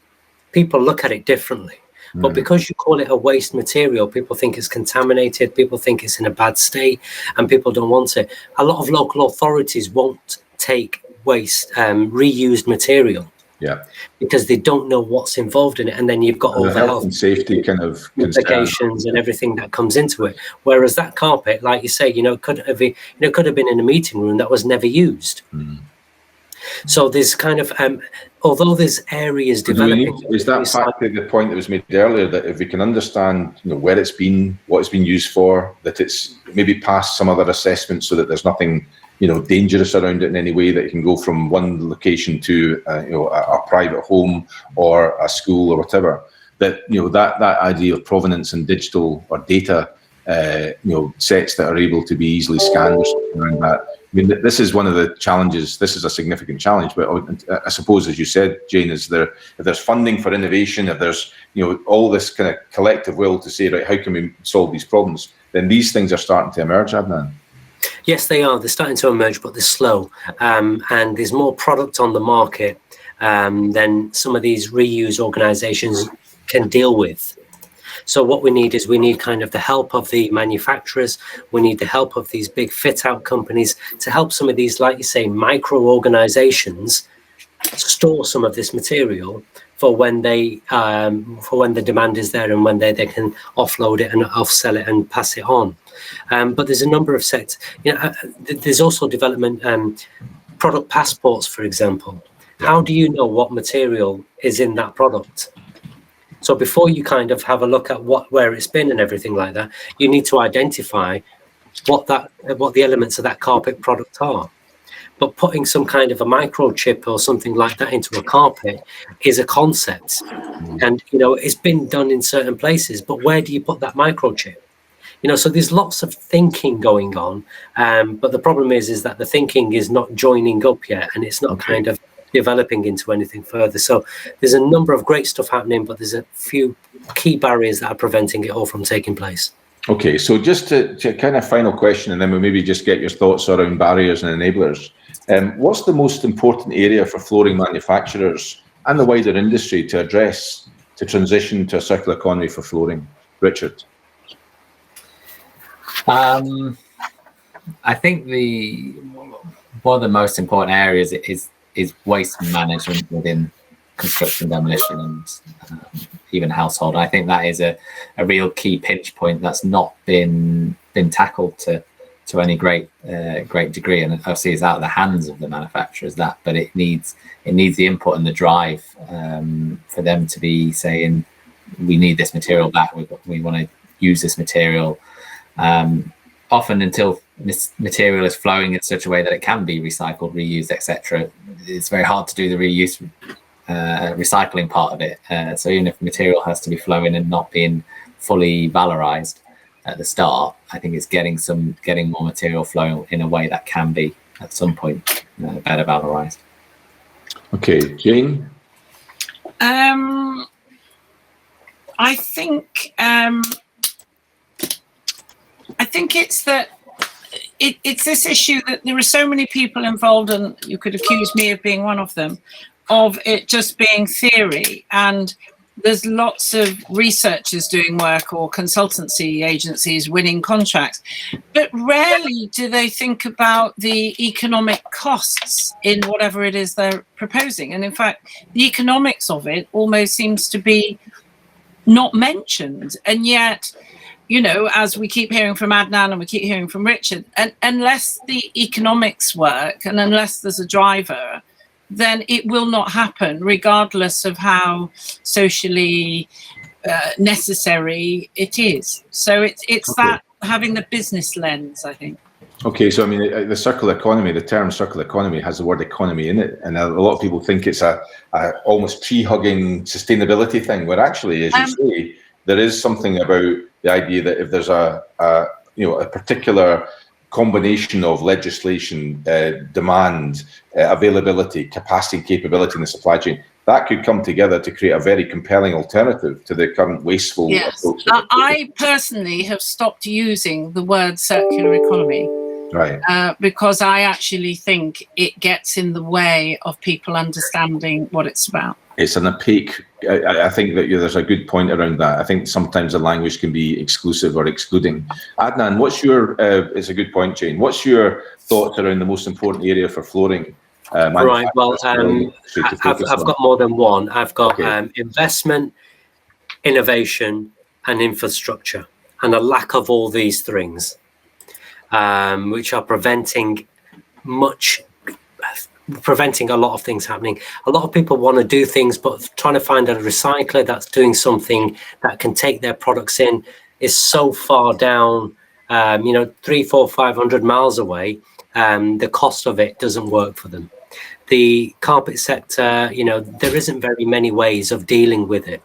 people look at it differently. But because you call it a waste material, people think it's contaminated, people think it's in a bad state, and people don't want it. A lot of local authorities won't take waste, reused material. Yeah, because they don't know what's involved in it, and then you've got all the health and safety kind of implications and everything that comes into it. Whereas that carpet, like you say, could have been in a meeting room that was never used. So there's kind of, although there's areas developing. Is that back to the point that was made earlier, that if we can understand, where it's been, what it's been used for, that it's maybe passed some other assessment, so that there's nothing, dangerous around it in any way, that it can go from one location to, a private home or a school or whatever. That that idea of provenance and digital or data, sets that are able to be easily scanned or something around that. I mean, this is one of the challenges. This is a significant challenge, but I suppose, as you said, Jane, if there's funding for innovation, if there's all this kind of collective will to say, right, how can we solve these problems, then these things are starting to emerge, Adnan. Yes, they are. They're starting to emerge, but they're slow, and there's more product on the market than some of these reuse organisations can deal with. So what we need kind of the help of the manufacturers. We need the help of these big fit-out companies to help some of these, like you say, micro organizations store some of this material for when the demand is there and when they can offload it and off-sell it and pass it on. But there's a number of sectors. There's also development, product passports, for example. How do you know what material is in that product? So before you kind of have a look at where it's been and everything like that, you need to identify what the elements of that carpet product are. But putting some kind of a microchip or something like that into a carpet is a concept. And, it's been done in certain places, but where do you put that microchip? So there's lots of thinking going on. But the problem is that the thinking is not joining up yet, and it's not kind of developing into anything further. So there's a number of great stuff happening, but there's a few key barriers that are preventing it all from taking place. Okay, so just to kind of final question, and then we'll maybe just get your thoughts around barriers and enablers. What's the most important area for flooring manufacturers and the wider industry to address to transition to a circular economy for flooring? Richard? I think one of the most important areas is waste management within construction, demolition, and even household. I think that is a real key pinch point that's not been tackled to any great degree, and obviously it's out of the hands of the manufacturers, but it needs the input and the drive for them to be saying, we need this material back, we want to use this material. Often until this material is flowing in such a way that it can be recycled, reused, etc., it's very hard to do the reuse recycling part of it. So even if material has to be flowing and not being fully valorized, at the start. I think it's getting more material flow in a way that can be at some point better valorized. Okay, Jane. I think it's that it's this issue that there are so many people involved, and you could accuse me of being one of them, of it just being theory. And there's lots of researchers doing work or consultancy agencies winning contracts, but rarely do they think about the economic costs in whatever it is they're proposing. And in fact, the economics of it almost seems to be not mentioned. And yet, you know, as we keep hearing from Adnan and we keep hearing from Richard, and unless the economics work and unless there's a driver, then it will not happen, regardless of how socially necessary it is. So it's okay. That having the business lens, I think. Okay, so I mean, the circular economy, the term circular economy has the word economy in it, and a lot of people think it's a almost tree-hugging sustainability thing, where actually, as you say, there is something about the idea that if there's a particular combination of legislation, demand, availability, capacity, capability in the supply chain, that could come together to create a very compelling alternative to the current wasteful approach. I personally have stopped using the word circular economy. Right. Because I actually think it gets in the way of people understanding what it's about. It's an opaque. I think that there's a good point around that. I think sometimes the language can be exclusive or excluding. Adnan, what's your? It's a good point, Jane. What's your thoughts around the most important area for flooring? Right. Well, I've got more than one. I've got investment, innovation, and infrastructure, and a lack of all these things, which are preventing a lot of things happening. A lot of people want to do things, but trying to find a recycler that's doing something that can take their products in is so far down, 300, 400, 500 miles away. The cost of it doesn't work for them. The carpet sector, there isn't very many ways of dealing with it.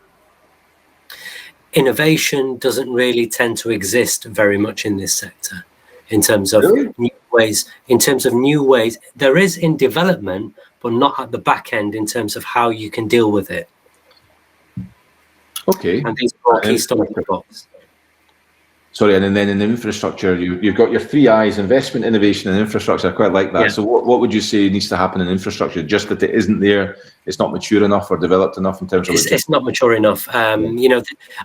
Innovation doesn't really tend to exist very much in this sector in terms of new ways. In terms of new ways, there is in development, but not at the back end in terms of how you can deal with it. Okay. And these are all key stumbling blocks. Sorry, and then in infrastructure, you've got your 3 I's: investment, innovation, and infrastructure. I quite like that. Yeah. So what would you say needs to happen in infrastructure? Just that it isn't there, it's not mature enough or developed enough in terms of... It's not mature enough. A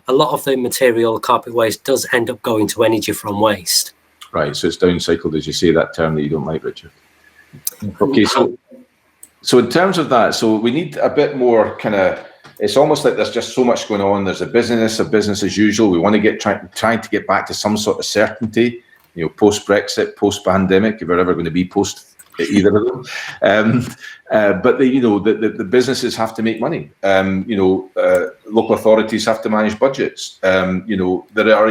lot of the material, carpet waste, does end up going to energy from waste. Right, so it's downcycled, as you say, that term that you don't like, Richard. Okay, so in terms of that, so we need a bit more kind of... It's almost like there's just so much going on. There's a business as usual. We want to trying to get back to some sort of certainty, post-Brexit, post-pandemic, if we're ever going to be post either of them. But the businesses have to make money. Local authorities have to manage budgets. There are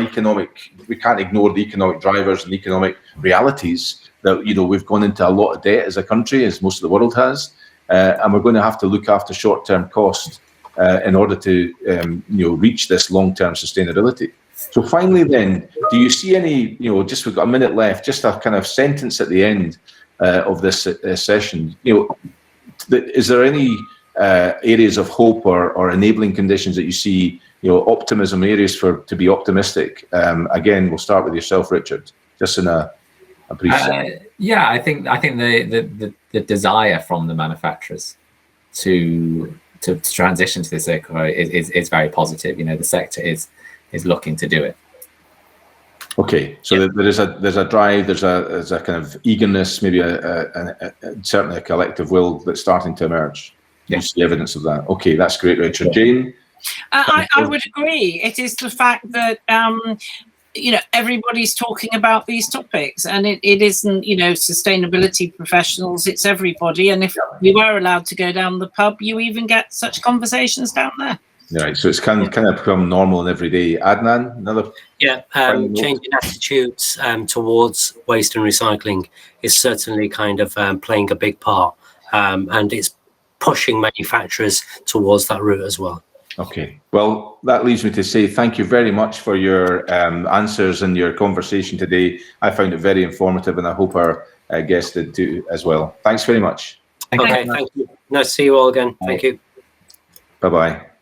we can't ignore the economic drivers and economic realities that, we've gone into a lot of debt as a country, as most of the world has. And we're going to have to look after short-term costs in order to reach this long-term sustainability. So finally then, do you see any, we've got a minute left, just a kind of sentence at the end of this session, is there any areas of hope or enabling conditions that you see, optimism areas to be optimistic? Again, we'll start with yourself, Richard, just in a brief second. Yeah, I think the desire from the manufacturers to transition to this circular is very positive. The sector is looking to do it. Okay, so there's a drive, there's a kind of eagerness, maybe certainly a collective will that's starting to emerge. You see evidence of that. Okay, that's great, Richard. Jane? I would agree. It is the fact that everybody's talking about these topics, and it isn't sustainability professionals, it's everybody. And if we were allowed to go down the pub, you even get such conversations down there. Right, so it's kind of become normal and everyday. Adnan, another... changing attitudes towards waste and recycling is certainly kind of playing a big part, and it's pushing manufacturers towards that route as well. Okay. Well, that leaves me to say thank you very much for your answers and your conversation today. I found it very informative, and I hope our guests did too as well. Thanks very much. Okay, thank you. Nice to see you all again. Thank you. Bye-bye.